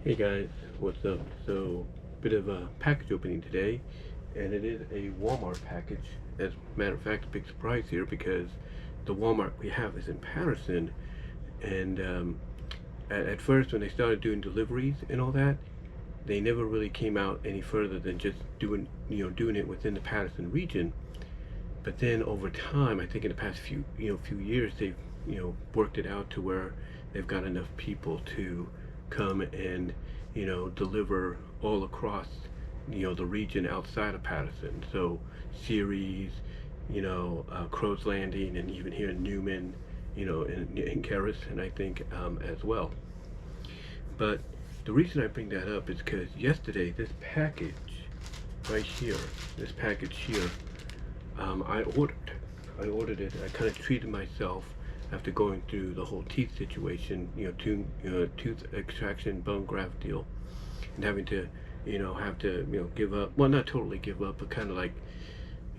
Hey guys, what's up? So, bit of a package opening today, and it is a Walmart package. As a matter of fact, a big surprise here because the Walmart we have is in Patterson, and at first when they started doing deliveries and all that, they never really came out any further than just doing it within the Patterson region. But then over time, I think in the past few years, they've worked it out to where they've got enough people to come and deliver all across the region outside of Patterson. So Ceres, Crow's Landing, and even here in Newman, in Garrison, I think as well. But the reason I bring that up is because yesterday this package right here, this package here, I ordered it. I kind of treated myself after going through the whole teeth situation, tooth extraction, bone graft deal, and having to, have to, give up. Well, not totally give up, but kind of like,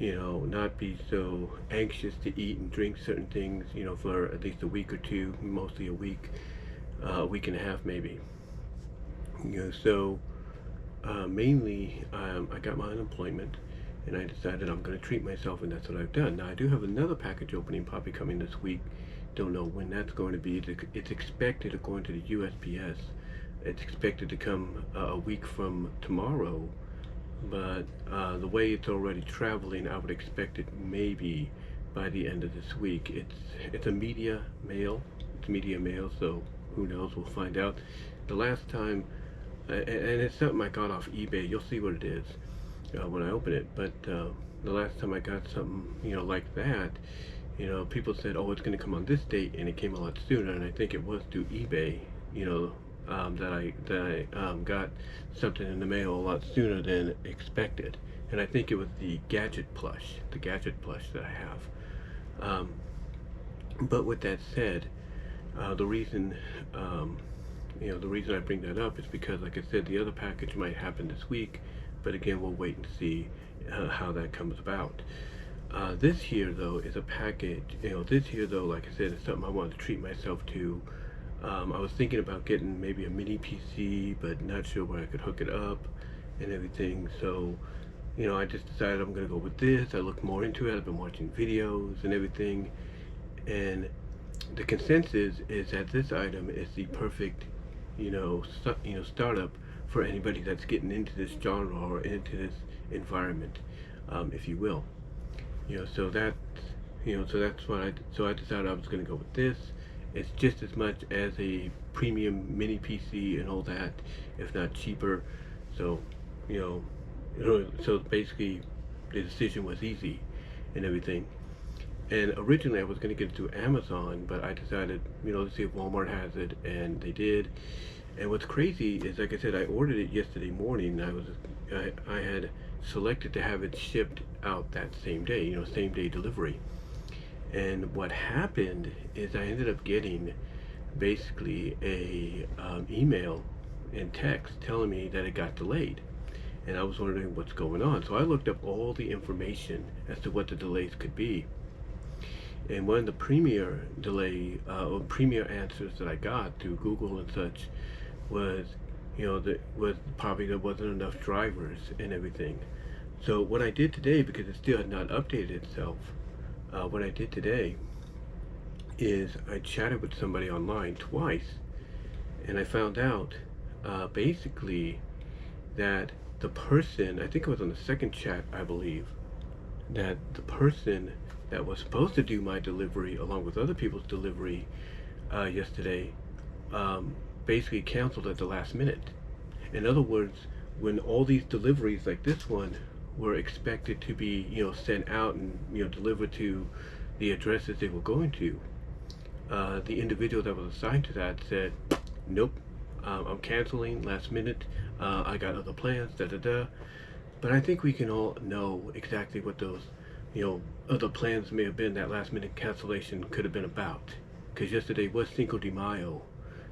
not be so anxious to eat and drink certain things, for at least a week or two, mostly a week and a half maybe. So mainly, I got my unemployment, and I decided I'm going to treat myself, and that's what I've done. Now, I do have another package opening probably coming this week. Don't know when that's going to be. It's expected, according to the USPS, it's expected to come a week from tomorrow, but the way it's already traveling, I would expect it maybe by the end of this week. It's a media mail. It's media mail, so who knows? We'll find out. The last time, and it's something I got off eBay. You'll see what it is when I open it. But the last time I got something, like that, people said, "Oh, it's going to come on this date," and it came a lot sooner. And I think it was through eBay, that I got something in the mail a lot sooner than expected. And I think it was the gadget plush, that I have. But with that said, the reason the reason I bring that up is because, like I said, the other package might happen this week, but again, we'll wait and see how that comes about. This here, though, is a package. This here, though, like I said, is something I wanted to treat myself to. I was thinking about getting maybe a mini PC, but not sure where I could hook it up and everything. So, I just decided I'm gonna go with this. I looked more into it. I've been watching videos and everything, and the consensus is that this item is the perfect, startup for anybody that's getting into this genre or into this environment, if you will. So that's what I decided I was going to go with this. It's just as much as a premium mini PC and all that, if not cheaper. So, so basically, the decision was easy and everything. And originally I was going to get it through Amazon, but I decided, to see if Walmart has it, and they did. And what's crazy is, like I said, I ordered it yesterday morning. I had selected to have it shipped out that same day, same day delivery. And what happened is I ended up getting basically a email and text telling me that it got delayed. And I was wondering what's going on. So I looked up all the information as to what the delays could be. And one of the premier or premier answers that I got through Google and such was, that was probably there wasn't enough drivers and everything. So what I did today, because it still had not updated itself, what I did today is I chatted with somebody online twice, and I found out basically that the person, I think it was on the second chat, I believe, that the person that was supposed to do my delivery along with other people's delivery yesterday basically canceled at the last minute. In other words, when all these deliveries like this one were expected to be sent out and delivered to the addresses they were going to, the individual that was assigned to that said, "Nope, I'm canceling last minute. I got other plans, da da da." But I think we can all know exactly what those other plans may have been. That last minute cancellation could have been about, because yesterday was Cinco de Mayo,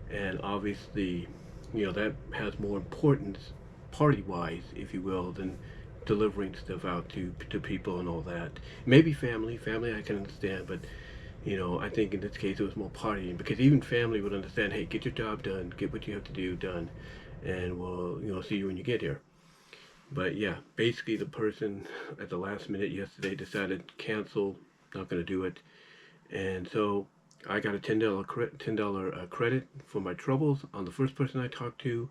and obviously that has more importance party wise, if you will, than delivering stuff out to people and all that. Maybe family I can understand, but I think in this case it was more partying, because even family would understand, hey, get your job done, get what you have to do done, and we'll, see you when you get here. But yeah, basically the person at the last minute yesterday decided to cancel, not going to do it. And so I got a $10 credit for my troubles on the first person I talked to.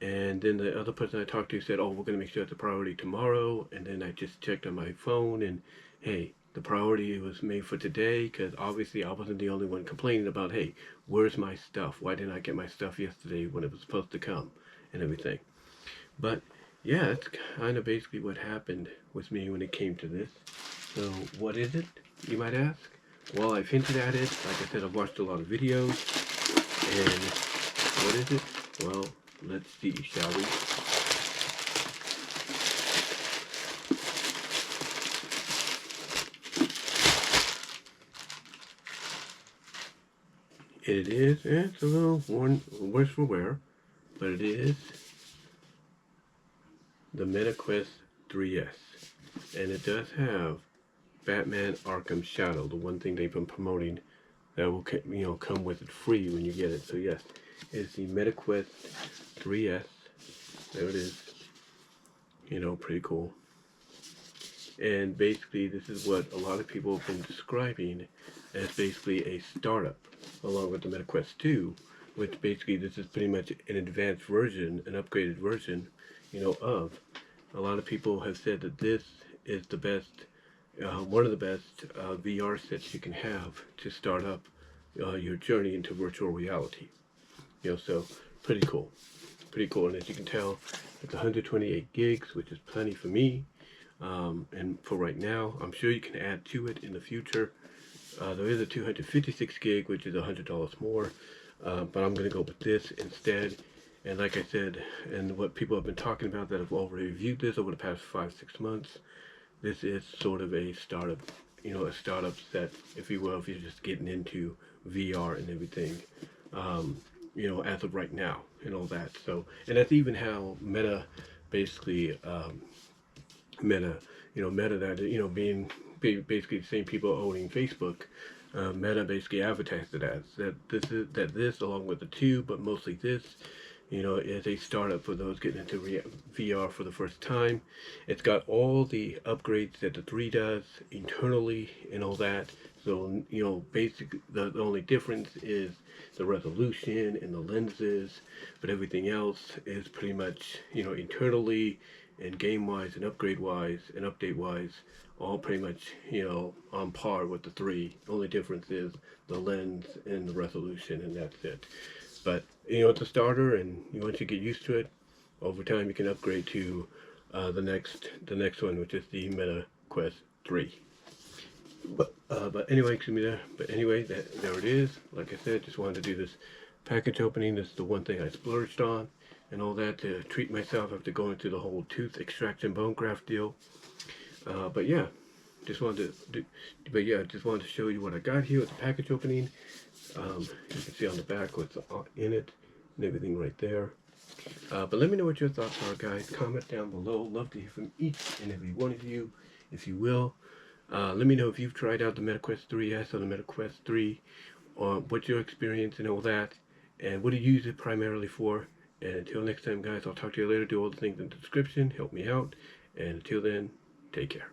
And then the other person I talked to said, oh, we're going to make sure it's a priority tomorrow. And then I just checked on my phone, and hey, the priority was made for today, because obviously I wasn't the only one complaining about, hey, where's my stuff? Why didn't I get my stuff yesterday when it was supposed to come and everything? But yeah, that's kind of basically what happened with me when it came to this. So what is it, you might ask? Well, I've hinted at it. Like I said, I've watched a lot of videos. And what is it? Well, let's see, shall we? It is, it's a little worse for wear, but it is the MetaQuest 3S. And it does have Batman Arkham Shadow, the one thing they've been promoting that will come with it free when you get it. So yes, it's the MetaQuest 3S. There it is. Pretty cool. And basically this is what a lot of people have been describing as basically a startup, along with the MetaQuest 2, which basically this is pretty much an advanced version, an upgraded version, of. A lot of people have said that this is the best, one of the best VR sets you can have to start up your journey into virtual reality. So pretty cool. Pretty cool. And as you can tell, it's 128 gigs, which is plenty for me. And for right now, I'm sure you can add to it in the future. There is a 256 gig, which is $100 more, but I'm going to go with this instead. And like I said, and what people have been talking about that have already reviewed this over the past 5-6 months, this is sort of a startup, a startup set, if you will, if you're just getting into VR and everything, as of right now and all that. So, and that's even how Meta basically, Meta, Meta that, being basically the same people owning Facebook, Meta basically advertised it as that this along with the two, but mostly this, is a startup for those getting into VR for the first time. It's got all the upgrades that the 3 does internally and all that. So, basically the only difference is the resolution and the lenses, but everything else is pretty much, internally and game-wise and upgrade-wise and update-wise, all pretty much, on par with the 3. Only difference is the lens and the resolution, and that's it. But, it's a starter, and once you get used to it, over time you can upgrade to the next one, which is the Meta Quest 3. But anyway, there it is. Like I said, just wanted to do this package opening. This is the one thing I splurged on and all that to treat myself after going through the whole tooth extraction bone graft deal. But yeah, just wanted to show you what I got here with the package opening. You can see on the back what's in it and everything right there. But let me know what your thoughts are, guys. Comment down below. Love to hear from each and every one of you, if you will. Let me know if you've tried out the MetaQuest 3S or the MetaQuest 3, or what's your experience and all that, and what do you use it primarily for. And until next time, guys, I'll talk to you later. Do all the things in the description. Help me out. And until then, take care.